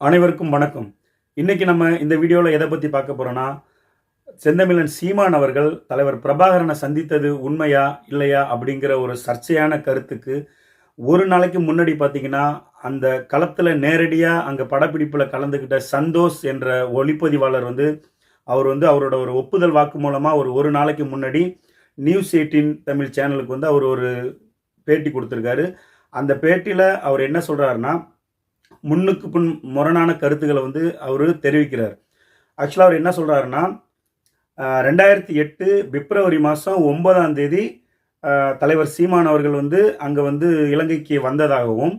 அனைவருக்கும் வணக்கம். இன்னைக்கு நம்ம இந்த வீடியோவில் எதை பற்றி பார்க்க போகிறோன்னா, செந்தமிழன் சீமான் அவர்கள் தலைவர் பிரபாகரனை சந்தித்தது உண்மையா இல்லையா அப்படிங்கிற ஒரு சர்ச்சையான கருத்துக்கு ஒரு நாளைக்கு முன்னாடி பார்த்தீங்கன்னா, அந்த களத்தில் நேரடியாக அங்கே படப்பிடிப்பில் கலந்துக்கிட்ட சந்தோஷ் என்ற ஒளிப்பதிவாளர் அவர் அவரோட ஒரு ஒப்புதல் வாக்கு மூலமாக ஒரு நாளைக்கு முன்னாடி நியூஸ் 18 தமிழ் சேனலுக்கு அவர் ஒரு பேட்டி கொடுத்துருக்காரு. அந்த பேட்டியில் அவர் என்ன சொல்கிறாருன்னா, முன்னுக்கு பின் முரணான கருத்துக்களை அவர் தெரிவிக்கிறார். ஆக்சுவலாக அவர் என்ன சொல்கிறாருன்னா, 2008 பிப்ரவரி மாதம் 9ஆம் தேதி தலைவர் சீமான் அவர்கள் அங்கே இலங்கைக்கு வந்ததாகவும்,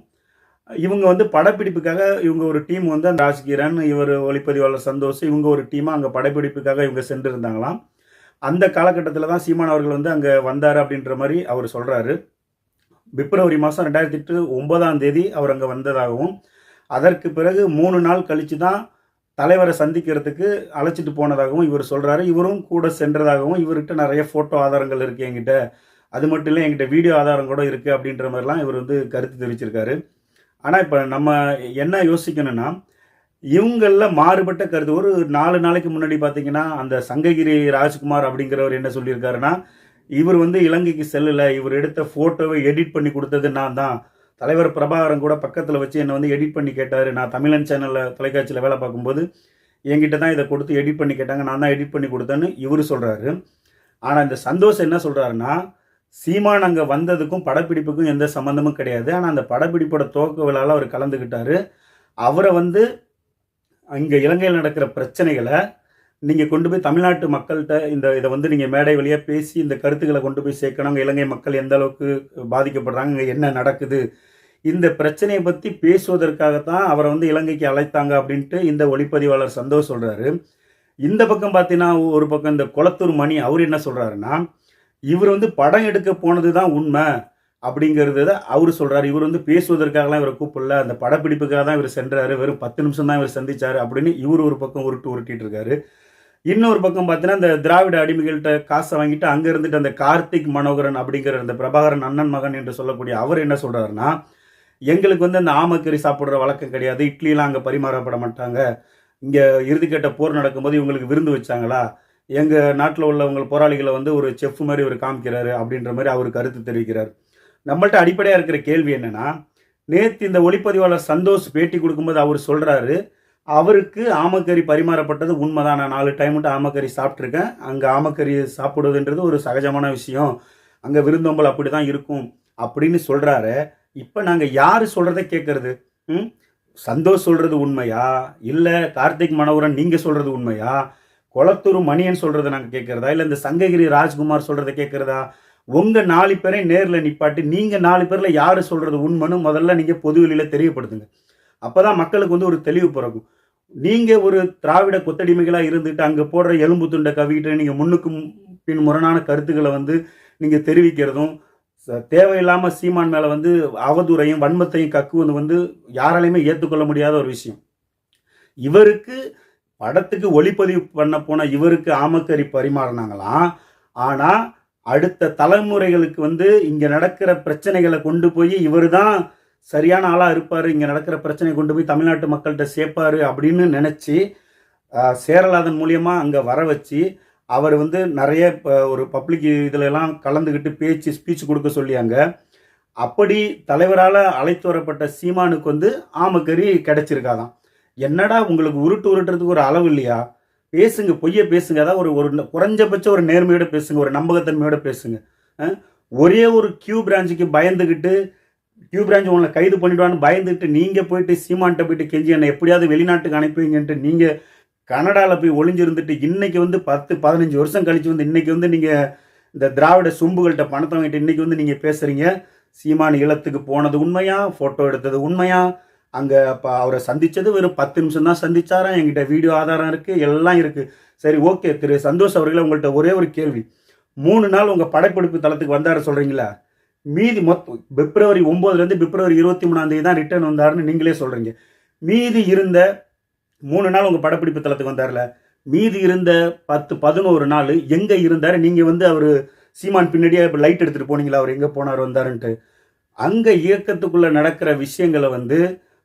இவங்க படப்பிடிப்புக்காக இவங்க ஒரு டீம் ராஜ்கிரண், இவர் ஒளிப்பதிவாளர் சந்தோஷ், இவங்க ஒரு டீமாக அங்கே படப்பிடிப்புக்காக இவங்க சென்றிருந்தாங்களாம். அந்த காலகட்டத்தில் தான் சீமான் அவர்கள் அங்கே வந்தார் அப்படின்ற மாதிரி அவர் சொல்கிறாரு. பிப்ரவரி மாதம் 2008 9ஆம் தேதி அவர் அங்கே வந்ததாகவும், அதற்கு பிறகு 3 நாள் கழித்து தான் தலைவரை சந்திக்கிறதுக்கு அழைச்சிட்டு போனதாகவும் இவர் சொல்கிறாரு. இவரும் கூட சென்றதாகவும், இவர்கிட்ட நிறைய ஃபோட்டோ ஆதாரங்கள் இருக்குது என்கிட்ட, அது மட்டும் இல்லை என்கிட்ட வீடியோ ஆதாரம் கூட இருக்குது அப்படின்ற மாதிரிலாம் இவர் கருத்து தெரிவிச்சிருக்காரு. ஆனால் இப்போ நம்ம என்ன யோசிக்கணும்னா, இவங்களில் மாறுபட்ட கருத்து ஒரு 4 நாளைக்கு முன்னாடி பார்த்தீங்கன்னா, அந்த சங்ககிரி ராஜ்குமார் அப்படிங்கிறவர் என்ன சொல்லியிருக்காருன்னா, இவர் இலங்கைக்கு செல்லலை, இவர் எடுத்த ஃபோட்டோவை எடிட் பண்ணி கொடுத்தது நான் தான், தலைவர் பிரபாகரன் கூட பக்கத்தில் வச்சு என்னை எடிட் பண்ணி கேட்டார், நான் தமிழன் சேனலில் தொலைக்காட்சியில் வேலை பார்க்கும்போது என்கிட்ட தான் இதை கொடுத்து எடிட் பண்ணி கேட்டாங்க, நான் தான் எடிட் பண்ணி கொடுத்தேன்னு இவர் சொல்கிறாரு. ஆனால் இந்த சந்தோஷ் என்ன சொல்கிறாருன்னா, சீமான் அங்கே வந்ததுக்கும் படப்பிடிப்புக்கும் எந்த சம்மந்தமும் கிடையாது, ஆனால் அந்த படப்பிடிப்போட துவக்க விழாவில் அவர் கலந்துக்கிட்டார். அவரை இங்கே இலங்கையில் நடக்கிற பிரச்சனைகளை நீங்கள் கொண்டு போய் தமிழ்நாட்டு மக்கள்கிட்ட இதை நீங்கள் மேடை வழியாக பேசி இந்த கருத்துக்களை கொண்டு போய் சேர்க்கணும். அங்கே இலங்கை மக்கள் எந்த அளவுக்கு பாதிக்கப்படுறாங்க, இங்கே என்ன நடக்குது, இந்த பிரச்சனையை பற்றி பேசுவதற்காகத்தான் அவரை இலங்கைக்கு அழைத்தாங்க அப்படின்ட்டு இந்த ஒளிப்பதிவாளர் சந்தோஷ் சொல்கிறாரு. இந்த பக்கம் பார்த்தீங்கன்னா, ஒரு பக்கம் இந்த குளத்தூர் மணி அவர் என்ன சொல்கிறாருன்னா, இவர் படம் எடுக்க போனது தான் உண்மை அப்படிங்கிறத அவர் சொல்கிறார். இவர் பேசுவதற்காகலாம் இவரை கூப்பிடல, அந்த படப்பிடிப்புக்காக தான் இவர் சென்றார், வெறும் 10 நிமிஷம் தான் இவர் சந்தித்தார் அப்படின்னு இவர் ஒரு பக்கம் உருட்டிட்டு இருக்காரு. இன்னொரு பக்கம் பார்த்தீங்கன்னா, இந்த திராவிட அடிமைகள்கிட்ட காசை வாங்கிட்டு அங்கே இருந்துட்டு அந்த கார்த்திக் மனோகரன் அப்படிங்கிற அந்த பிரபாகரன் அண்ணன் மகன் என்று சொல்லக்கூடிய அவர் என்ன சொல்கிறாருன்னா, எங்களுக்கு அந்த ஆமக்கறி சாப்பிட்ற வழக்கம் கிடையாது, இட்லிலாம் அங்கே பரிமாறப்பட மாட்டாங்க, இங்கே இறுதிக்கட்ட போர் நடக்கும்போது இவங்களுக்கு விருந்து வச்சாங்களா, எங்கள் நாட்டில் உள்ளவங்க போராளிகளை ஒரு செஃப் மாதிரி இவர் காமிக்கிறாரு அப்படின்ற மாதிரி அவர் கருத்து தெரிவிக்கிறார். நம்மள்ட்ட அடிப்படையாக இருக்கிற கேள்வி என்னென்னா, நேற்று இந்த ஒளிப்பதிவாளர் சந்தோஷ் பேட்டி கொடுக்கும்போது அவர் சொல்கிறாரு, அவருக்கு ஆமக்கறி பரிமாறப்பட்டது உண்மைதான், நான் 4 டைம் மட்டும் ஆமக்கறி சாப்பிட்ருக்கேன், அங்கே ஆமக்கறி சாப்பிடுவதுன்றது ஒரு சகஜமான விஷயம், அங்கே விருந்தோம்பல் அப்படி தான் இருக்கும் அப்படின்னு சொல்கிறாரு. இப்போ நாங்கள் யார் சொல்கிறத கேட்குறது? சந்தோஷ் சொல்கிறது உண்மையா, இல்லை கார்த்திக் மனோகரன் நீங்கள் சொல்கிறது உண்மையா, குளத்தூர் மணியன் சொல்கிறத நாங்கள் கேட்குறதா, இல்லை இந்த சங்ககிரி ராஜ்குமார் சொல்கிறத கேட்குறதா? உங்கள் 4 பேரை நேரில் நிப்பாட்டி நீங்கள் 4 பேரில் யார் சொல்கிறது உண்மைன்னு முதல்ல நீங்கள் பொதுவெளியில் தெரியப்படுத்துங்க. அப்போ தான் மக்களுக்கு ஒரு தெளிவு பிறகும். நீங்கள் ஒரு திராவிட கொத்தடிமைகளாக இருந்துட்டு அங்கே போடுற எலும்பு துண்டை கவிக்கிட்டு நீங்கள் முன்னுக்கு பின் முரணான கருத்துக்களை நீங்கள் தெரிவிக்கிறதும், தேவையில்லாமல் சீமான் மேலே அவதூறையும் வன்மத்தையும் கக்குவது யாராலையுமே ஏற்றுக்கொள்ள முடியாத ஒரு விஷயம். இவருக்கு படத்துக்கு ஒளிப்பதிவு பண்ண போன இவருக்கு ஆமக்கறி பரிமாறினாங்களாம். ஆனால் அடுத்த தலைமுறைகளுக்கு இங்கே நடக்கிற பிரச்சனைகளை கொண்டு போய் இவர் தான் சரியான ஆளாக இருப்பார், இங்கே நடக்கிற பிரச்சனை கொண்டு போய் தமிழ்நாட்டு மக்கள்கிட்ட சேர்ப்பார் அப்படின்னு நினச்சி சேரலாதன் மூலியமாக அங்கே வர வச்சு அவர் நிறைய ஒரு பப்ளிக் இதிலெல்லாம் கலந்துக்கிட்டு ஸ்பீச் கொடுக்க சொல்லியாங்க. அப்படி தலைவரால் அழைத்து வரப்பட்ட சீமானுக்கு ஆமக்கறி கிடைச்சிருக்காதான். என்னடா உங்களுக்கு உருட்டுறதுக்கு ஒரு அளவு இல்லையா? பேசுங்க, பொய்யை பேசுங்க, அதாவது ஒரு குறைஞ்சபட்சம் ஒரு நேர்மையோட பேசுங்க, ஒரு நம்பகத்தன்மையோட பேசுங்க. ஒரே ஒரு கியூ பிரான்ச்சுக்கு பயந்துக்கிட்டு, கியூ பிரான்ச் உங்களை கைது பண்ணிவிடுவான்னு பயந்துக்கிட்டு நீங்கள் போயிட்டு சீமான்கிட்ட போயிட்டு கெஞ்சி என்னை எப்படியாவது வெளிநாட்டுக்கு அனுப்புவீங்கன்ட்டு நீங்கள் கனடாவில் போய் ஒளிஞ்சிருந்துட்டு இன்றைக்கி 10-15 வருஷம் கழித்து இன்றைக்கி நீங்கள் இந்த திராவிட சொம்புகள்கிட்ட பணத்தை வாங்கிட்டு இன்றைக்கி நீங்கள் பேசுகிறீங்க. சீமான் ஈழத்துக்கு போனது உண்மையா, ஃபோட்டோ எடுத்தது உண்மையா, அங்கே இப்போ அவரை சந்தித்தது வெறும் 10 நிமிஷம் தான் சந்திச்சாரா, என்கிட்ட வீடியோ ஆதாரம் இருக்குது, எல்லாம் இருக்குது. சரி, ஓகே திரு சந்தோஷ் அவர்களே, உங்கள்கிட்ட ஒரே ஒரு கேள்வி. 3 நாள் உங்கள் படப்பிடிப்பு தளத்துக்கு வந்தார சொல்கிறீங்களா? மீதி பிப்ரவரி 9லேருந்து பிப்ரவரி 23ஆம் தேதி தான் ரிட்டர்ன் வந்தாருன்னு நீங்களே சொல்கிறீங்க. மீதி இருந்த 3 நாள் உங்கள் படப்பிடிப்பு தளத்துக்கு வந்தார்ல, மீதி இருந்த 10-11 நாள் எங்கே இருந்தார்? நீங்கள் அவர் சீமான் பின்னாடியே இப்போ லைட் எடுத்துகிட்டு போனீங்களா, அவர் எங்கே போனார் வந்தாருன்ட்டு? அங்கே இயக்கத்துக்குள்ளே நடக்கிற விஷயங்களை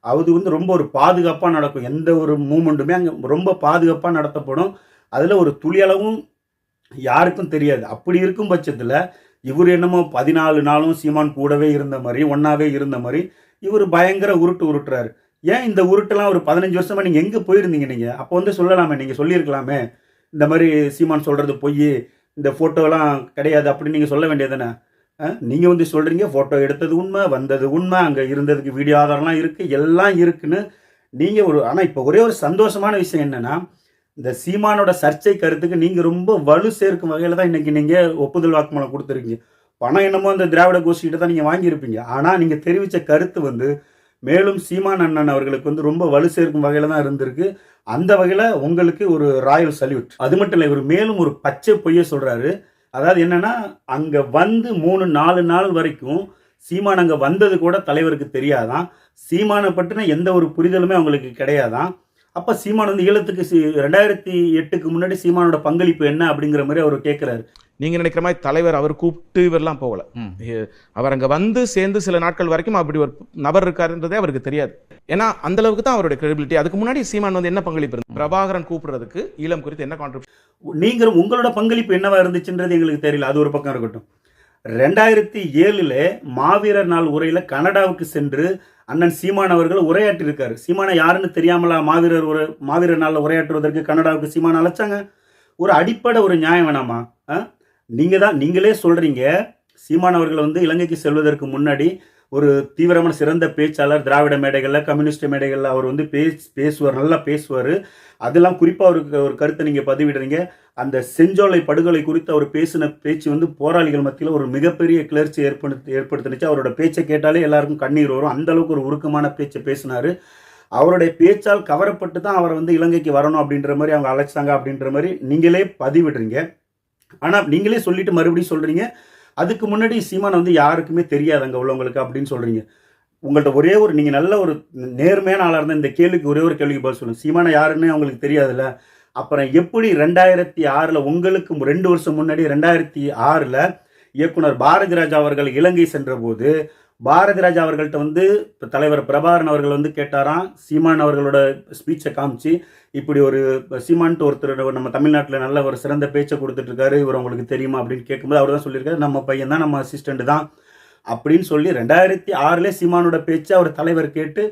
அது வந்து ரொம்ப ஒரு பாதுகாப்பாக நடக்கும். எந்த ஒரு மூமெண்ட்டுமே அங்கே ரொம்ப பாதுகாப்பாக நடத்தப்படும். அதில் ஒரு துளியளவும் யாருக்கும் தெரியாது. அப்படி இருக்கும் பட்சத்தில் இவர் என்னமோ 14 நாளும் சீமான் கூடவே இருந்த மாதிரி, ஒன்னாவே இருந்த மாதிரி இவர் பயங்கர உருட்டு உருட்டுறாரு. ஏன் இந்த உருட்டெல்லாம் ஒரு 15 வருஷமா நீங்கள் எங்கே போயிருந்தீங்க? நீங்கள் அப்போ வந்து சொல்லலாமே, நீங்கள் சொல்லியிருக்கலாமே, இந்த மாதிரி சீமான் சொல்கிறது பொய், இந்த ஃபோட்டோலாம் கிடையாது அப்படின்னு நீங்கள் சொல்ல வேண்டியதுதானே. நீங்கள் வந்து சொல்கிறீங்க ஃபோட்டோ எடுத்தது உண்மை, வந்தது உண்மை, அங்கே இருந்ததுக்கு வீடியோ ஆதாரம்லாம் இருக்குது, எல்லாம் இருக்குன்னு நீங்கள் ஒரு. ஆனால் இப்போ ஒரே ஒரு சந்தோஷமான விஷயம் என்னென்னா, இந்த சீமானோட சர்ச்சை கருத்துக்கு நீங்கள் ரொம்ப வலு சேர்க்கும் வகையில் தான் இன்றைக்கி நீங்கள் ஒப்புதல் வாக்குமூலம் கொடுத்துருக்கீங்க. பணம் என்னமோ அந்த திராவிட கோஷ்டிகிட்ட தான் நீங்கள் வாங்கியிருப்பீங்க. ஆனால் நீங்கள் தெரிவித்த கருத்து வந்து மேலும் சீமான் அண்ணன் அவர்களுக்கு வந்து ரொம்ப வலு சேர்க்கும் வகையில் தான் இருந்திருக்கு. அந்த வகையில் உங்களுக்கு ஒரு ராயல் சல்யூட். அது மட்டும் இல்லை, இவர் மேலும் ஒரு பச்சை பொய்யை சொல்கிறாரு. அதாவது என்னென்னா, அங்கே வந்து 3-4 நாள் வரைக்கும் சீமான் அங்கே வந்தது கூட தலைவருக்கு தெரியாதான். சீமானை பற்றின எந்த ஒரு புரிதலுமே அவங்களுக்கு கிடையாதான். அப்போ சீமான் வந்து ஈழத்துக்கு 2008க்கு முன்னாடி சீமானோட பங்களிப்பு என்ன அப்படிங்கிற மாதிரி அவர் கேட்குறாரு. நீங்கள் நினைக்கிற மாதிரி தலைவர் அவர் கூப்பிட்டு இவரெல்லாம் போகல. அவர் அங்கே வந்து சேர்ந்து சில நாட்கள் வரைக்கும் அப்படி ஒரு நபர் இருக்காருன்றதே அவருக்கு தெரியாது. ஏன்னா அந்த அளவுக்கு தான் அவருடைய கிரெடிபிலிட்டி. அதுக்கு முன்னாடி சீமான் வந்து என்ன பங்களிப்பு இருந்து பிரபாகரன் கூப்பிடுறதுக்கு ஈழம் குறித்து என்ன கான்ட்ரிபியூஷன், நீங்கள் உங்களோட பங்களிப்பு என்னவா இருந்துச்சுன்றது எங்களுக்கு தெரியல. அது ஒரு பக்கம் இருக்கட்டும். 2007 மாவீரர் நாள் உரையில் கனடாவுக்கு சென்று அண்ணன் சீமான் அவர்கள் உரையாற்றிருக்காரு. சீமானை யாருன்னு தெரியாமலா மாவீரர் நாளில் உரையாற்றுவதற்கு கனடாவுக்கு சீமான் அழைச்சாங்க? ஒரு அடிப்படை ஒரு நியாயம் வேணாமா? நீங்களே சொல்றீங்க சீமான் அவர்கள் வந்து இலங்கைக்கு செல்வதற்கு முன்னாடி ஒரு தீவிரமான சிறந்த பேச்சாளர், திராவிட மேடைகளில் கம்யூனிஸ்ட் மேடைகளில் அவர் வந்து பேசுவார், நல்லா பேசுவார். அதெல்லாம் குறிப்பாக அவருக்கு ஒரு கருத்தை நீங்கள் பதிவிடுறீங்க. அந்த செஞ்சோலை படுகொலை குறித்து அவர் பேசின பேச்சு வந்து போராளிகள் மத்தியில் ஒரு மிகப்பெரிய கிளர்ச்சி ஏற்படுத்தினுச்சு. அவரோட பேச்சை கேட்டாலே எல்லாருக்கும் கண்ணீர் வரும். அந்த அளவுக்கு ஒரு உருக்கமான பேச்சை பேசினார். அவருடைய பேச்சால் கவரப்பட்டு தான் அவரை வந்து இலங்கைக்கு வரணும் அப்படின்ற மாதிரி அவங்க அழைச்சாங்க அப்படின்ற மாதிரி நீங்களே பதிவிடுறீங்க. ஆனால் நீங்களே சொல்லிட்டு மறுபடியும் சொல்கிறீங்க அதுக்கு முன்னாடி சீமான் வந்து யாருக்குமே தெரியாது அங்கே உள்ளவங்களுக்கு அப்படின்னு சொல்கிறீங்க. உங்கள்கிட்ட ஒரே ஒரு, நீங்கள் நல்ல ஒரு நேர்மையான ஆளாக இருந்தால் இந்த கேள்விக்கு ஒரே ஒரு கேள்விக்கு பதில் சொல்லுங்கள். சீமானை யாருன்னு அவங்களுக்கு தெரியாதுல்ல, அப்புறம் எப்படி 2006 உங்களுக்கு 2 வருஷம் முன்னாடி 2006 இயக்குனர் பாரதி ராஜா அவர்கள் இலங்கை சென்ற போது பாரதி ராஜா அவர்கள்ட்ட வந்து தலைவர் பிரபாகரன் அவர்கள் வந்து கேட்டாராம், சீமான் அவர்களோட ஸ்பீச்சை காமிச்சு, இப்படி ஒரு சீமான்ட்டு ஒருத்தர் நம்ம தமிழ்நாட்டில் நல்ல ஒரு சிறந்த பேச்சை கொடுத்துட்ருக்காரு, இவர் உங்களுக்கு தெரியுமா அப்படின்னு கேட்கும்போது அவர் தான் சொல்லியிருக்காரு, நம்ம பையன் தான், நம்ம அசிஸ்டண்ட் தான் அப்படின்னு சொல்லி 2006 சீமானோட பேச்சை அவர் தலைவர் கேட்டு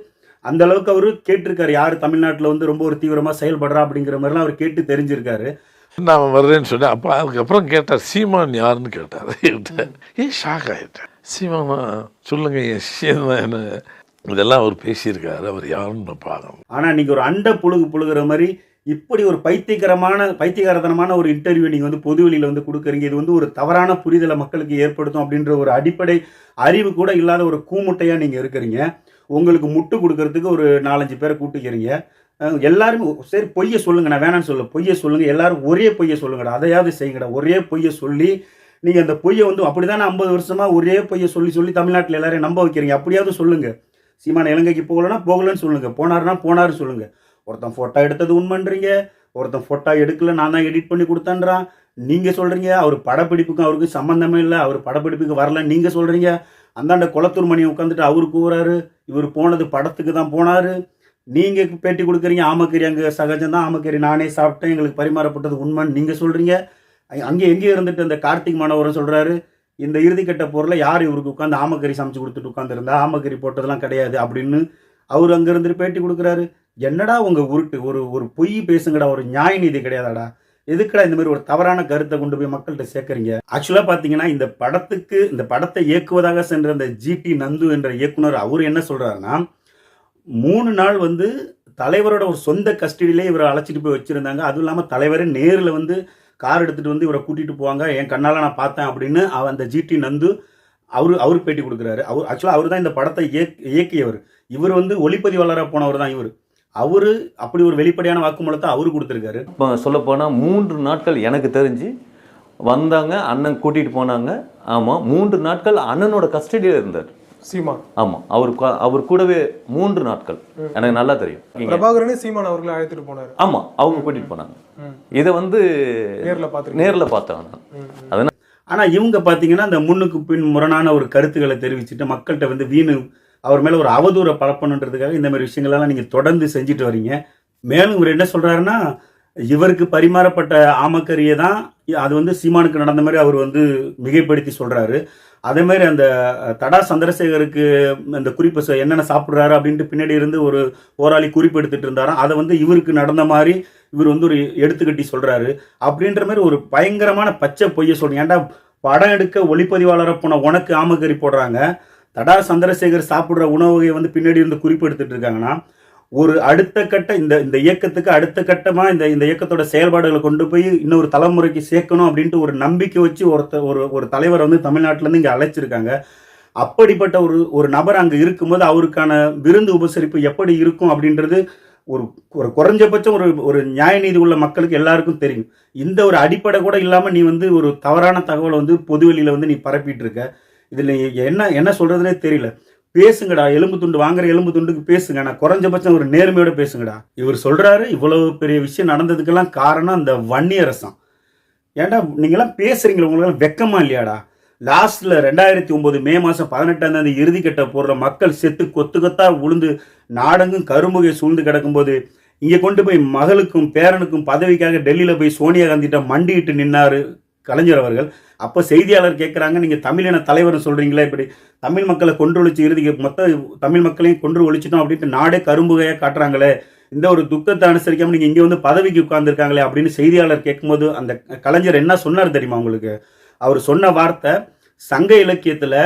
அந்த அளவுக்கு அவர் கேட்டிருக்காரு. யார் தமிழ்நாட்டில் வந்து ரொம்ப ஒரு தீவிரமாக செயல்படுறா அப்படிங்கிற மாதிரிலாம் அவர் கேட்டு தெரிஞ்சிருக்காரு. நான் வர்றேன்னு சொன்னேன். அப்போ அதுக்கப்புறம் கேட்டார் சீமான் யாருன்னு கேட்டார். ஏன் ஷாக் ஆகிட்டேன். சீமானா சொல்லுங்க என் விஷயம் தான் என்ன, இதெல்லாம் அவர் பேசியிருக்காரு, அவர் யாருன்னு பார்க்கணும். ஆனால் நீங்கள் ஒரு அண்டை புழுகிற மாதிரி இப்படி ஒரு பைத்தியகாரத்தனமான ஒரு இன்டர்வியூ நீங்கள் வந்து பொதுவெளியில் வந்து கொடுக்குறீங்க. இது வந்து ஒரு தவறான புரிதலை மக்களுக்கு ஏற்படுத்தும் அப்படின்ற ஒரு அடிப்படை அறிவு கூட இல்லாத ஒரு கூமுட்டையாக நீங்கள் இருக்கிறீங்க. உங்களுக்கு முட்டு கொடுக்கறதுக்கு ஒரு 4-5 பேரை கூட்டிக்கிறீங்க. எல்லாருமே சரி பொய்யை சொல்லுங்க, நான் வேணான்னு சொல்ல, பொய்யை சொல்லுங்க, எல்லாரும் ஒரே பொய்யை சொல்லுங்கடா, அதையாவது செய்யுங்கடா. ஒரே பொய்யை சொல்லி நீங்கள் அந்த பொய்யை வந்து அப்படிதானே 50 வருஷமாக ஒரே பொய்யை சொல்லி தமிழ்நாட்டில் எல்லாரையும் நம்ப வைக்கிறீங்க. அப்படியாவது சொல்லுங்கள். சீமான இலங்கைக்கு போகலன்னு சொல்லுங்கள், போனாருன்னா போனாருன்னு சொல்லுங்கள். ஒருத்தன் ஃபோட்டோ எடுத்தது உண்மைன்றீங்க, ஒருத்தன் ஃபோட்டோ எடுக்கல நான் தான் எடிட் பண்ணி கொடுத்தேன்றான். நீங்கள் சொல்கிறீங்க அவர் படப்பிடிப்புக்கும் அவருக்கு சம்மந்தமே இல்லை, அவர் படப்பிடிப்புக்கு வரல நீங்கள் சொல்கிறீங்க. அந்தாண்ட குளத்தூர் மணி உட்காந்துட்டு அவரு கூறாரு இவர் போனது படத்துக்கு தான் போனார். நீங்கள் பேட்டி கொடுக்குறீங்க, ஆமக்கறி அங்கே சகஜம்தான், ஆமக்கறி நானே சாப்பிட்டேன், எங்களுக்கு பரிமாறப்பட்டது உண்மைன்னு நீங்கள் சொல்கிறீங்க. அங்கே எங்கேயும் இருந்துட்டு அந்த கார்த்திக் மாணவரும் சொல்கிறாரு, இந்த இறுதிக்கட்ட போரில் யார் இவருக்கு உட்காந்து ஆமக்கறி சமைச்சு கொடுத்துட்டு உட்காந்துருந்தா, ஆமக்கறி போட்டதெல்லாம் கிடையாது அப்படின்னு அவர் அங்கே இருந்துட்டு பேட்டி கொடுக்குறாரு. என்னடா உங்கள் உருட்டு, ஒரு பொய் பேசுங்கடா, ஒரு நியாய நீதி கிடையாதாடா, எதுக்குடா இந்த மாதிரி ஒரு தவறான கருத்தை கொண்டு போய் மக்கள்கிட்ட சேர்க்குறீங்க? ஆக்சுவலாக பார்த்தீங்கன்னா இந்த படத்தை இயக்குவதாக சென்ற அந்த ஜிடி நந்து என்ற இயக்குனர் அவர் என்ன சொல்கிறாருன்னா, 3 நாள் வந்து தலைவரோட ஒரு சொந்த கஸ்டடியிலே இவரை அழைச்சிட்டு போய் வச்சுருந்தாங்க. அதுவும் இல்லாமல் தலைவரே நேரில் வந்து கார் எடுத்துகிட்டு வந்து இவரை கூட்டிகிட்டு போவாங்க, என் கண்ணால் நான் பார்த்தேன் அப்படின்னு அந்த ஜிடி நந்து அவருக்கு பேட்டி கொடுக்குறாரு. ஆக்சுவலாக அவர் தான் இந்த படத்தை இயக்கியவர். இவர் வந்து ஒளிப்பதிவாளராக போனவர் தான் இவர். அப்படி ஒரு வெளிப்படையான வாக்குமூலத்தை அவரு கொடுத்துருக்காரு. இப்போ சொல்லப்போனால் 3 நாட்கள் எனக்கு தெரிஞ்சு வந்தாங்க, அண்ணன் கூட்டிகிட்டு போனாங்க. ஆமாம், 3 நாட்கள் அண்ணனோட கஸ்டடியில் இருந்தார் சீமான். ஆமாம், அவர் கூடவே 3 நாட்கள் எனக்கு நல்லா தெரியும். பிரபாகரனே சீமான் அவர்களை அழைத்துட்டு போனார். ஆமாம், அவங்க கூட்டிகிட்டு போனாங்க. இதை வந்து நேரில் பார்த்தாங்க. அதனால் ஆனால் இவங்க பார்த்தீங்கன்னா இந்த முன்னுக்கு பின் முரணான ஒரு கருத்துக்களை தெரிவிச்சுட்டு மக்கள்கிட்ட வந்து வீணு அவர் மேலே ஒரு அவதூறை பரப்பணுன்றதுக்காக இந்த மாதிரி விஷயங்களெல்லாம் நீங்கள் தொடர்ந்து செஞ்சுட்டு வரீங்க. மேலும் இவர் என்ன சொல்கிறாருன்னா, இவருக்கு பரிமாறப்பட்ட ஆமக்கரியை தான் அது வந்து சீமானுக்கு நடந்த மாதிரி அவர் வந்து மிகைப்படுத்தி சொல்கிறாரு. அதே மாதிரி அந்த தடா சந்திரசேகருக்கு அந்த குறிப்பு என்னென்ன சாப்பிட்றாரு அப்படின்ட்டு பின்னாடி இருந்து ஒரு போராளி குறிப்பு எடுத்துகிட்டு இருந்தாராம். அதை வந்து இவருக்கு நடந்த மாதிரி இவர் வந்து ஒரு எடுத்துக்கட்டி சொல்கிறாரு. அப்படின்ற மாதிரி ஒரு பயங்கரமான பச்சை பொய்யை சொல்கிறீங்க. ஏன்டா படம் எடுக்க ஒளிப்பதிவாளரை போன உனக்கு ஆமக்கறி போடுறாங்க, தடா சந்திரசேகர் சாப்பிட்ற உணவு வகையை வந்து பின்னாடி இருந்து குறிப்பு எடுத்துகிட்டு இருக்காங்கன்னா, ஒரு அடுத்த கட்ட இந்த இயக்கத்துக்கு அடுத்த கட்டமாக இந்த இயக்கத்தோட செயல்பாடுகளை கொண்டு போய் இன்னொரு தலைமுறைக்கு சேர்க்கணும் அப்படின்ட்டு ஒரு நம்பிக்கை வச்சு ஒரு தலைவரை வந்து தமிழ்நாட்டிலேருந்து இங்கே அழைச்சிருக்காங்க. அப்படிப்பட்ட ஒரு நபர் அங்கே இருக்கும்போது அவருக்கான விருந்து உபசரிப்பு எப்படி இருக்கும் அப்படின்றது ஒரு குறைஞ்சபட்சம் ஒரு நியாய நீதி உள்ள மக்களுக்கு எல்லாருக்கும் தெரியும். இந்த ஒரு அடிப்படை கூட இல்லாமல் நீ வந்து ஒரு தவறான தகவலை வந்து பொதுவெளியில் வந்து நீ பரப்பிட்டு இருக்க. இதில் என்ன சொல்கிறதுனே தெரியல. பேசுங்கடா, எலும்பு துண்டு வாங்குற எலும்பு துண்டுக்கு பேசுங்க. நான் குறைஞ்சபட்சம் ஒரு நேர்மையோட பேசுங்கடா. இவர் சொல்றாரு இவ்வளவு பெரிய விஷயம் நடந்ததுக்கெல்லாம் காரணம் அந்த வன்னியரசம். ஏன்டா நீங்களாம் பேசுறீங்களா? உங்களுக்கு வெக்கமா இல்லையாடா? லாஸ்ட்ல 2009 மே மாதம் 18ஆம் இறுதிக்கட்ட போடுற மக்கள் செத்து கொத்து கொத்தா உளுந்து நாடெங்கும் கரும்புகை சூழ்ந்து கிடக்கும்போது இங்கே கொண்டு போய் மகளுக்கும் பேரனுக்கும் பதவிக்காக டெல்லியில் போய் சோனியா காந்திட்ட மண்டிட்டு நின்னாரு கலைஞர் அவர்கள். அப்போ செய்தியாளர் கேட்குறாங்க, நீங்கள் தமிழின தலைவர்னு சொல்கிறீங்களா, இப்படி தமிழ் மக்களை கொன்று ஒழிச்சு இறுதிக்கு மொத்த தமிழ் மக்களையும் கொன்று ஒழிச்சிட்டோம் அப்படின்ட்டு நாடே கரும்புகையாக காட்டுறாங்களே, இந்த ஒரு துக்கத்தை அனுசரிக்காமல் நீங்கள் இங்கே வந்து பதவிக்கு உட்கார்ந்துருக்காங்களே அப்படின்னு செய்தியாளர் கேட்கும்போது அந்த கலைஞர் என்ன சொன்னார் தெரியுமா உங்களுக்கு? அவர் சொன்ன வார்த்தை, சங்க இலக்கியத்தில்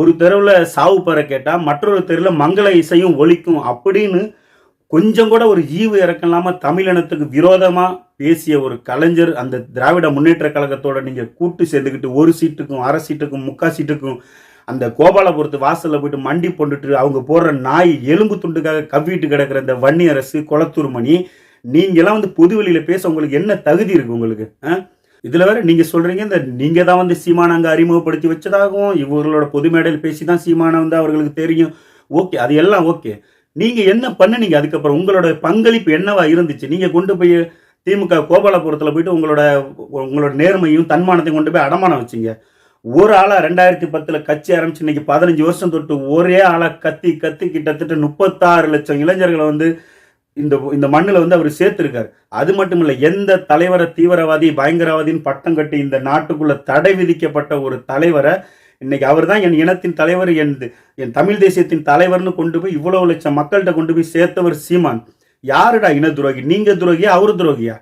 ஒரு தெருவில் சாவு பெற கேட்டால் மற்றொரு தெருவில் மங்கள இசையும் ஒலிக்கும் அப்படின்னு கொஞ்சம் கூட ஒரு ஈவு இறக்கம் இல்லாமல் தமிழினத்துக்கு விரோதமாக பேசிய ஒரு கலைஞர் அந்த திராவிட முன்னேற்ற கழகத்தோட நீங்கள் கூட்டு சேர்ந்துக்கிட்டு ஒரு சீட்டுக்கும் அரை சீட்டுக்கும் முக்கால் சீட்டுக்கும் அந்த கோபாலபுரத்து வாசலில் போயிட்டு மண்டி போட்டுட்டு அவங்க போடுற நாய் எலும்பு துண்டுக்காக கவ்விட்டு கிடக்கிற இந்த வன்னி அரசு குளத்தூர் மணி, நீங்களாம் வந்து பொதுவெளியில் பேச உங்களுக்கு என்ன தகுதி இருக்குது உங்களுக்கு? இதில் வேற நீங்கள் சொல்கிறீங்க இந்த நீங்கள் தான் வந்து சீமானை அங்கே அறிமுகப்படுத்தி வச்சதாகவும் இவர்களோட பொது மேடையில் பேசி தான் சீமானை வந்து அவர்களுக்கு தெரியும். ஓகே, அது எல்லாம் ஓகே. நீங்கள் என்ன பண்ணுனீங்க? அதுக்கப்புறம் உங்களோட பங்களிப்பு என்னவா இருந்துச்சு? நீங்கள் கொண்டு போய் திமுக கோபாலபுரத்தில் போயிட்டு உங்களோட நேர்மையும் தன்மானத்தையும் கொண்டு போய் அடமானம் வச்சிங்க. ஒரு ஆளாக 2010 கட்சி ஆரம்பிச்சு இன்னைக்கு 15 வருஷம் தொட்டு ஒரே ஆளாக கத்தி கிட்டத்தட்ட 36 லட்சம் இளைஞர்களை வந்து இந்த மண்ணில் வந்து அவர் சேர்த்திருக்காரு. அது மட்டும் இல்லை, எந்த தலைவரை தீவிரவாதி பயங்கரவாதின்னு பட்டம் கட்டி இந்த நாட்டுக்குள்ள தடை விதிக்கப்பட்ட ஒரு தலைவரை இன்னைக்கு அவர் தான் என் இனத்தின் தலைவர், என் தமிழ் தேசியத்தின் தலைவர்னு கொண்டு போய் இவ்வளவு லட்சம் மக்கள்கிட்ட கொண்டு போய் சேர்த்தவர் சீமான். யாருடா இன துரோகி? நீங்க துரோகியா அவரு துரோகியா?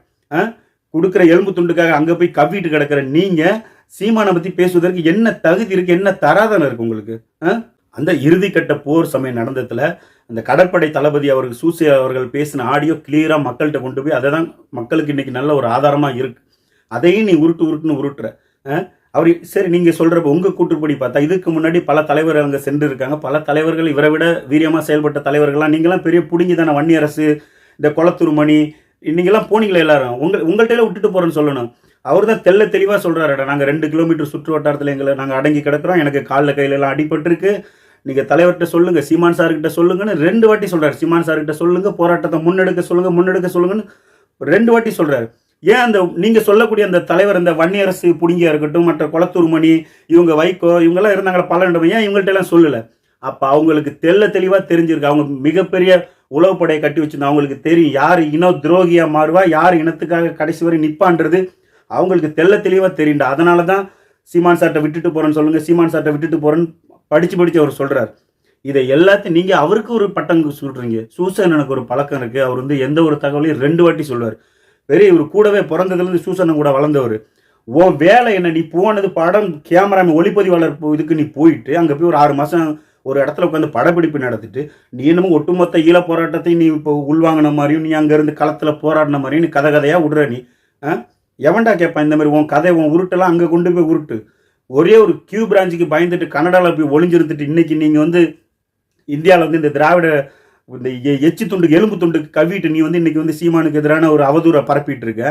கொடுக்குற எலும்பு துண்டுக்காக அங்க போய் கவ்விட்டு கிடக்கிற நீங்க சீமானை பத்தி பேசுவதற்கு என்ன தகுதி இருக்கு? என்ன தராதனம் இருக்கு உங்களுக்கு? அந்த இறுதிக்கட்ட போர் சமயம் நடந்ததுல அந்த கடற்படை தளபதி அவர்கள் சூசி அவர்கள் பேசின ஆடியோ கிளியரா மக்கள்கிட்ட கொண்டு போய் அதை தான் மக்களுக்கு இன்னைக்கு நல்ல ஒரு ஆதாரமா இருக்கு. அதையும் நீ உருட்டுன்னு உருட்டுற. அவர் சரி, நீங்க சொல்றப்ப உங்க கூற்றுப்படி பார்த்தா இதுக்கு முன்னாடி பல தலைவர்கள் அங்கே சென்று இருக்காங்க. பல தலைவர்கள் இவரை விட வீரியமா செயல்பட்ட தலைவர்கள்லாம் நீங்களாம் பெரிய புடுங்கி தானே வன்னி அரசு, இந்த குளத்தூர் மணி, நீங்களாம் போனீங்களா எல்லாரும்? உங்கள்கிட்ட விட்டுட்டு போறேன்னு சொல்லணும். அவர் தான் தெளிவாக சொல்றாருடா, நாங்கள் 2 கிலோமீட்டர் சுற்று வட்டாரத்தில் நாங்கள் அடங்கி கிடக்கிறோம், எனக்கு காலில் கையில எல்லாம் அடிபட்டிருக்கு, நீங்கள் தலைவர்கிட்ட சொல்லுங்க, சீமான் சார்கிட்ட சொல்லுங்கன்னு 2 வாட்டி சொல்றாரு. சீமான் சார்கிட்ட சொல்லுங்க, போராட்டத்தை முன்னெடுக்க சொல்லுங்கன்னு 2 வாட்டி சொல்றாரு. ஏன் அந்த நீங்க சொல்லக்கூடிய அந்த தலைவர், அந்த வன்னி அரசு புடுங்கியா இருக்கட்டும், மற்ற குளத்தூர் மணி, இவங்க வைகோ, இவங்கெல்லாம் இருந்தாங்களா பல ஏன் இவங்கள்ட்ட எல்லாம் சொல்லல? அப்ப அவங்களுக்கு தெளிவா தெரிஞ்சிருக்கு. அவங்க மிகப்பெரிய உளவுப்படையை கட்டி வச்சிருந்தா அவங்களுக்கு தெரியும் யார் இன துரோகியா மாறுவா, யார் இனத்துக்காக கடைசி வரை நிப்பான்றது அவங்களுக்கு தெளிவா தெரியுண்டா. அதனால தான் சீமான் சார்ட்ட விட்டுட்டு போறேன்னு சொல்லுங்க, சீமான் சார்ட்ட விட்டுட்டு போறேன்னு படிச்சு அவர் சொல்றாரு. இதை எல்லாத்தையும் நீங்க அவருக்கு ஒரு பட்டம் சொல்றீங்க. சூசன் எனக்கு ஒரு பழக்கம் இருக்கு, அவர் வந்து எந்த ஒரு தகவலையும் 2 வாட்டி சொல்லுவார். பெரிய இவர் கூடவே பிறந்ததுலேருந்து சூசனம் கூட வளர்ந்தவர். உன் வேலை என்ன? நீ போனது படம் கேமராமேன் ஒளிப்பதிவாளர் இதுக்கு நீ போயிட்டு அங்கே போய் ஒரு 6 மாதம் ஒரு இடத்துல உட்காந்து படப்பிடிப்பு நடத்திட்டு நீ என்னமோ ஒட்டுமொத்த ஈழ போராட்டத்தையும் நீ இப்போ உள்வாங்கின மாதிரியும் நீ அங்கேருந்து களத்தில் போராடின மாதிரியும் நீ கதையாக விடுற. நீ எவன்டா கேட்பான் இந்த மாதிரி? உன் கதை உன் உருட்டெல்லாம் அங்கே கொண்டு போய் உருட்டு. ஒரே ஒரு கியூ பிரான்ச்சுக்கு பயந்துட்டு கனடாவில் போய் ஒளிஞ்சிருந்துட்டு இன்னைக்கு நீங்கள் வந்து இந்தியாவில் வந்து இந்த திராவிட இந்த எச்சி துண்டுக்கு எலும்பு துண்டுக்கு கவ்விட்டு நீ வந்து இன்னைக்கு வந்து சீமானுக்கு எதிரான ஒரு அவதூறை பரப்பிட்டு இருக்க.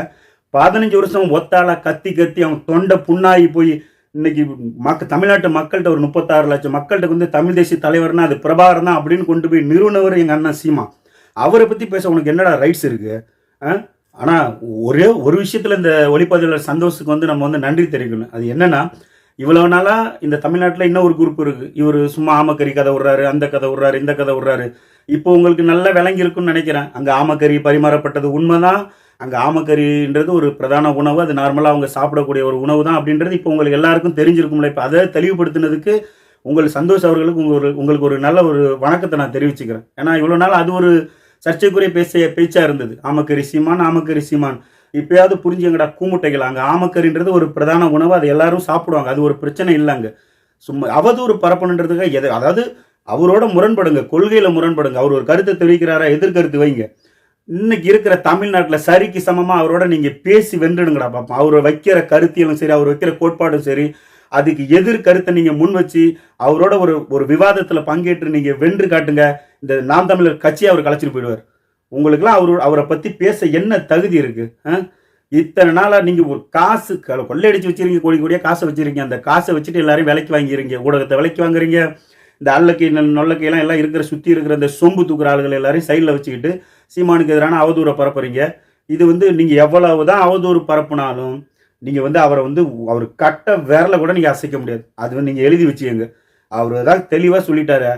15 வருஷம் ஒத்தாளா கத்தி அவன் தொண்டை புண்ணாகி போய் இன்னைக்கு தமிழ்நாட்டு மக்கள்கிட்ட ஒரு 36 லட்சம் மக்கள்கிட்ட வந்து தமிழ் தேசிய தலைவர்னா அது பிரபாகரன் தான் அப்படின்னு கொண்டு போய் நிறுவனவர் எங்கள் அண்ணன் சீமா. அவரை பற்றி பேச உனக்கு என்னடா ரைட்ஸ் இருக்கு? ஆனால் ஒரே ஒரு விஷயத்தில் இந்த ஒளிப்பதிவாளர் சந்தோஷத்துக்கு வந்து நம்ம வந்து நன்றி தெரிவிக்கணும். அது என்னன்னா, இவ்வளவு நாளா இந்த தமிழ்நாட்டில் இன்னும் ஒரு குரூப் இருக்கு. இவர் சும்மா ஆமக்கறி கதை விடுறாரு, அந்த கதை விடுறாரு, இந்த கதை விடுறாரு. இப்போ உங்களுக்கு நல்லா விளங்கி இருக்குன்னு நினைக்கிறேன். அங்கே ஆமக்கறி பரிமாறப்பட்டது உண்மைதான். அங்கே ஆமக்கறின்றது ஒரு பிரதான உணவு, அது நார்மலாக அவங்க சாப்பிடக்கூடிய ஒரு உணவு தான் அப்படின்றது இப்போ உங்களுக்கு எல்லாருக்கும் தெரிஞ்சிருக்கும்ல. இப்போ அதை தெளிவுபடுத்தினதுக்கு உங்களுக்கு சந்தோஷ் அவர்களுக்கு உங்களுக்கு ஒரு நல்ல ஒரு வணக்கத்தை நான் தெரிவிச்சுக்கிறேன். ஏன்னா இவ்வளோ நாள் அது ஒரு சர்ச்சைக்குரிய பேச்சா இருந்தது. ஆமக்கறி சீமான் இப்பயாவது புரிஞ்சுங்கடா கூமுட்டைகள். அங்கே ஆமக்கறின்றது ஒரு பிரதான உணவு, அதை எல்லாரும் சாப்பிடுவாங்க, அது ஒரு பிரச்சனை இல்லைங்க. சும்மா அவதூறு பரப்பணுன்றதுக்காக அதாவது அவரோட முரண்படுங்க, கொள்கையில முரண்படுங்க. அவர் ஒரு கருத்தை தெரிவிக்கிறாரா, எதிர்கருத்து வைங்க. இன்னைக்கு இருக்கிற தமிழ்நாட்டில் சரிக்கு சமமாக அவரோட நீங்கள் பேசி வென்றுடுங்கடா பார்ப்போம். அவர் வைக்கிற கருத்தியலும் சரி, அவர் வைக்கிற கோட்பாடும் சரி, அதுக்கு எதிர்கருத்தை நீங்கள் முன் வச்சு அவரோட ஒரு விவாதத்தில் பங்கேற்று நீங்கள் வென்று காட்டுங்க. இந்த நாம் தமிழர் கட்சியை அவர் கலைச்சிட்டு போயிடுவார். உங்களுக்குலாம் அவரை பற்றி பேச என்ன தகுதி இருக்கு? இத்தனை நாளாக நீங்கள் ஒரு காசு கொள்ளையடிச்சு வச்சிருக்கீங்க, கோடி கோடியாக காசை வச்சிருக்கீங்க. அந்த காசை வச்சுட்டு எல்லாரையும் விலைக்கு வாங்கிறீங்க, ஊடகத்தை விலைக்கு வாங்குறீங்க. இந்த அல்லக்கை நொல்லக்கையெல்லாம் எல்லாம் இருக்கிற சுற்றி இருக்கிற இந்த சொம்பு தூக்குற ஆளுகள் எல்லாரையும் சைடில் வச்சுக்கிட்டு சீமானுக்கு எதிரான அவதூறை பரப்புறீங்க. இது நீங்கள் எவ்வளவுதான் அவதூறு பரப்புனாலும் நீங்கள் அவர் கட்ட விரல கூட நீங்கள் அசைக்க முடியாது. அது நீங்கள் எழுதி வச்சுக்கங்க. அவர் தான் தெளிவாக சொல்லிட்டாரு,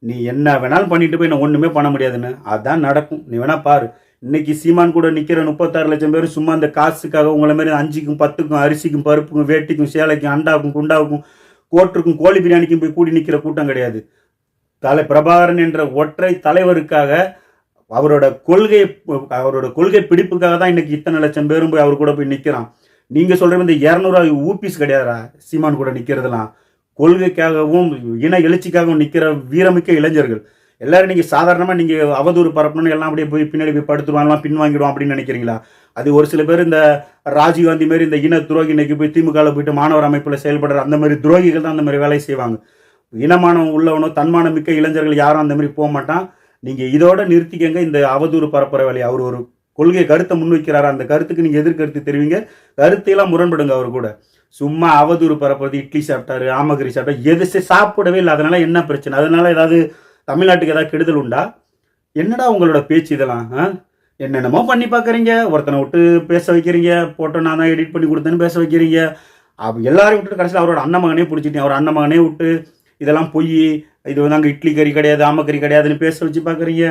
நீ என்ன வேணாலும் பண்ணிட்டு போய் நான் ஒன்றுமே பண்ண முடியாதுன்னு. அதுதான் நடக்கும். நீ வேணா பாரு. இன்னைக்கு சீமான் கூட நிற்கிற 36 லட்சம் பேர் சும்மா அந்த காசுக்காக உங்களை மாதிரி 5க்கும் 10க்கும் அரிசிக்கும் பருப்புக்கும் வேட்டிக்கும் சேலைக்கும் அண்டாவுக்கும் குண்டாவுக்கும் கோட்டுக்கும் கோழி பிரியாணிக்கும் போய் கூடி நிற்கிற கூட்டம் கிடையாது. பிரபாகரன் என்ற ஒற்றை தலைவருக்காக அவரோட கொள்கை பிடிப்புக்காக தான் இன்னைக்கு இத்தனை லட்சம் பேரும் போய் அவர் கூட போய் நிற்கிறான். நீங்க சொல்ற இந்த 200 ஊபிஸ் கிடையாதா சீமான் கூட நிற்கிறதுலாம்? கொள்கைக்காகவும் இன எழுச்சிக்காகவும் நிற்கிற வீரமிக்க இளைஞர்கள் எல்லாரும் நீங்க சாதாரணமா நீங்க அவதூறு பரப்பணும்னு எல்லாம் அப்படியே போய் பின்னாடி போய் படுத்துருவாங்கலாம், பின்வாங்கிடுவோம் அப்படின்னு நினைக்கிறீங்களா? அது ஒரு சில பேர் இந்த ராஜீவ்காந்தி மாதிரி இந்த இன துரோகி இன்னைக்கு போய் திமுகவில் போயிட்டு மாணவர் அமைப்பில் செயல்படுற அந்த மாதிரி துரோகிகள் தான் அந்த மாதிரி வேலையை செய்வாங்க. இனமானம் உள்ளவனோ தன்மானம் மிக்க இளைஞர்கள் யாரும் அந்த மாதிரி போக மாட்டான். நீங்க இதோட நிறுத்திக்கங்க இந்த அவதூறு பரப்புற வேலையை. அவர் ஒரு கொள்கை கருத்தை முன்வைக்கிறாரா, அந்த கருத்துக்கு நீங்க எதிர்கருத்து தெரிவிங்க, கருத்தையெல்லாம் முரண்படுங்க. அவர் கூட சும்மா அவதூறு பரப்புறது, இட்லி சாப்பிட்டாரு, ஆமகரி சாப்பிட்டாரு, எது சாப்பிடவே இல்லை, அதனால என்ன பிரச்சனை? அதனால ஏதாவது தமிழ்நாட்டுக்கு ஏதாவது கெடுதல் உண்டா? என்னடா உங்களோட பேச்சு இதெல்லாம்? என்னென்னமோ பண்ணி பார்க்குறீங்க, ஒருத்தனை விட்டு பேச வைக்கிறீங்க, போட்டோ நான் தான் எடிட் பண்ணி கொடுத்தேன்னு பேச வைக்கிறீங்க. எல்லாரையும் விட்டுட்டு கடைசியில் அவரோட அண்ணன் மகனே பிடிச்சிட்டேன். அவர் அண்ணன் மகனே விட்டு இதெல்லாம் பொய், இது அங்கே இட்லி கறி கிடையாது, ஆமக்கறி கிடையாதுன்னு பேச வச்சு பார்க்குறீங்க.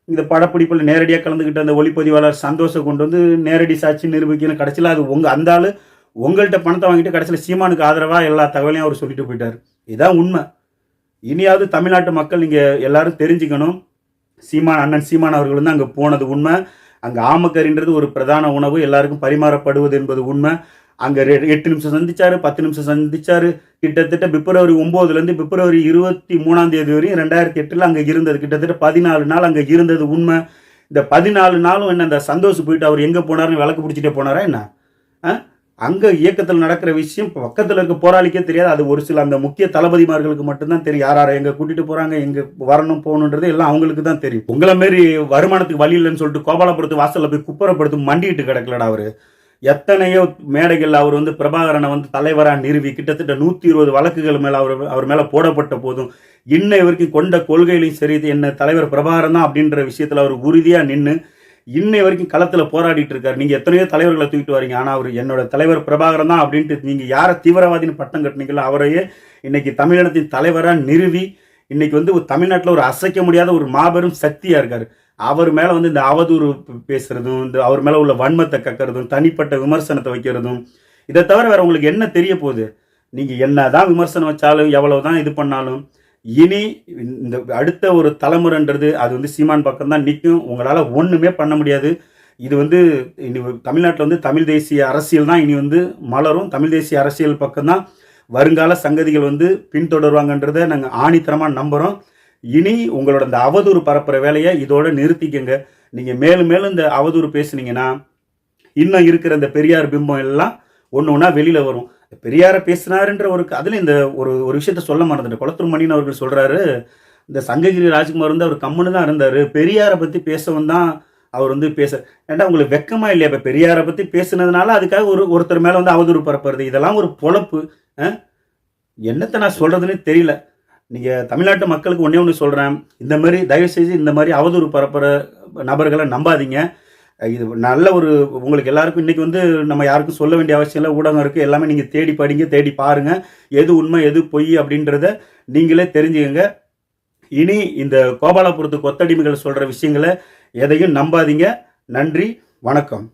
இந்த படப்பிடிப்பில் நேரடியாக கலந்துக்கிட்ட அந்த ஒளிப்பதிவாளர் சந்தோஷம் கொண்டு வந்து நேரடி சாட்சி நிரூபிக்கணும். கடைசியில் அது அந்த ஆள் உங்கள்கிட்ட பணத்தை வாங்கிட்டு கடைசியில் சீமானுக்கு ஆதரவாக எல்லா தகவலையும் அவர் சொல்லிட்டு போயிட்டார். இதுதான் உண்மை. இனியாவது தமிழ்நாட்டு மக்கள் நீங்கள் எல்லாரும் தெரிஞ்சுக்கணும், அண்ணன் சீமான் அவர்கள் வந்து அங்கே போனது உண்மை. அங்கே ஆமக்கறின்றது ஒரு பிரதான உணவு, எல்லாருக்கும் பரிமாறப்படுவது என்பது உண்மை. அங்கே 8 நிமிஷம் சந்திச்சாரு, 10 நிமிஷம் சந்திச்சாரு. கிட்டத்தட்ட பிப்ரவரி 9 பிப்ரவரி 23 வரையும் 2008 அங்கே இருந்தது. கிட்டத்தட்ட 14 நாள் அங்கே இருந்தது உண்மை. இந்த 14 நாளும் என்ன, இந்த சந்தோஷம் போயிட்டு அவர் எங்கே போனாருன்னு விளக்கு பிடிச்சிட்டே போனாரா என்ன? அங்கே இயக்கத்தில் நடக்கிற விஷயம் பக்கத்தில் இருக்க போராளிக்கே தெரியாது. அது ஒரு சில அந்த முக்கிய தளபதிமார்களுக்கு மட்டும்தான் தெரியும். யாரை எங்கே கூட்டிகிட்டு போகிறாங்க, எங்கே வரணும் போகணுன்றது எல்லாம் அவங்களுக்கு தான் தெரியும். உங்களை மாரி வருமானத்துக்கு வழி இல்லைன்னு சொல்லிட்டு கோபாலபுரத்து வாசலில் போய் குப்பரப்படுத்து மண்டிட்டு கிடக்கலடா அவர். எத்தனையோ மேடைகள் அவர் வந்து பிரபாகரனை வந்து தலைவராக நிறுவி கிட்டத்தட்ட 120 வழக்குகள் மேலே அவர் மேலே போடப்பட்ட போதும் இன்னை வரைக்கும் கொண்ட கொள்கையிலையும் சரி, என்ன தலைவர் பிரபாகரன் தான் அப்படின்ற விஷயத்தில் அவர் உறுதியாக நின்று இன்னை வரைக்கும் களத்தில் போராடிட்டு இருக்காரு. நீங்கள் எத்தனையோ தலைவர்களை தூக்கிட்டு வரீங்க, ஆனால் அவர் என்னோட தலைவர் பிரபாகரன் தான் அப்படின்ட்டு நீங்கள் யாரை தீவிரவாதின்னு பட்டம் கட்டினீங்களோ அவரையே இன்னைக்கு தமிழினத்தின் தலைவராக நிறுவி இன்னைக்கு வந்து தமிழ்நாட்டில் ஒரு அசைக்க முடியாத ஒரு மாபெரும் சக்தியாக இருக்காரு. அவர் மேலே வந்து இந்த அவதூறு பேசுறதும், இந்த அவர் மேலே உள்ள வன்மத்தை கக்கிறதும், தனிப்பட்ட விமர்சனத்தை வைக்கிறதும், இதை தவிர வேற உங்களுக்கு என்ன தெரிய போகுது? நீங்கள் என்ன தான் விமர்சனம் வச்சாலும் எவ்வளவு தான் இது பண்ணாலும் இனி இந்த அடுத்த ஒரு தலைமுறைன்றது அது வந்து சீமான் பக்கம் தான் நிற்கும். உங்களால் ஒன்றுமே பண்ண முடியாது. இது வந்து இனி தமிழ்நாட்டில் வந்து தமிழ் தேசிய அரசியல் தான் இனி வந்து மலரும். தமிழ் தேசிய அரசியல் பக்கம்தான் வருங்கால சங்கதிகள் வந்து பின்தொடருவாங்கன்றதை நாங்கள் ஆணித்தரமாக நம்புகிறோம். இனி உங்களோட இந்த அவதூறு பரப்புற வேலையை இதோட நிறுத்திக்கங்க. நீங்கள் மேலும் மேலும் இந்த அவதூறு பேசுனீங்கன்னா இன்னும் இருக்கிற இந்த பெரியார் பிம்பம் எல்லாம் ஒன்று ஒன்றா வெளியில் வரும். பெரியாரை பேசினாருன்ற அதில் இந்த ஒரு விஷயத்த சொல்ல மாட்டேன். குளத்தூர் மணின்னு அவர்கள் சொல்கிறாரு, இந்த சங்ககிரி ராஜ்குமார் வந்து அவர் கம்முன்னு தான் இருந்தார், பெரியாரை பற்றி பேசவும் தான் அவர் வந்து ஏன்டா உங்களுக்கு வெக்கமா இல்லையா? இப்போ பெரியாரை பற்றி பேசுனதுனால அதுக்காக ஒருத்தர் மேலே வந்து அவதூறு பரப்புறது, இதெல்லாம் ஒரு பொழப்பு. என்னத்தை நான் சொல்கிறதுன்னு தெரியல. நீங்கள் தமிழ்நாட்டு மக்களுக்கு ஒன்றே ஒன்று சொல்கிறேன், இந்த மாதிரி தயவுசெய்து இந்த மாதிரி அவதூறு பரப்புகிற நபர்களை நம்பாதீங்க. இது நல்ல ஒரு உங்களுக்கு எல்லாருக்கும் இன்றைக்கி வந்து நம்ம யாருக்கும் சொல்ல வேண்டிய அவசியம் இல்லை. ஊடகம் இருக்குது, எல்லாமே நீங்கள் தேடி படிங்க, தேடி பாருங்கள். எது உண்மை எது பொய் அப்படின்றத நீங்களே தெரிஞ்சுக்கங்க. இனி இந்த கோபாலபுரத்து கொத்தடிமைகள் சொல்கிற விஷயங்களை எதையும் நம்பாதீங்க. நன்றி, வணக்கம்.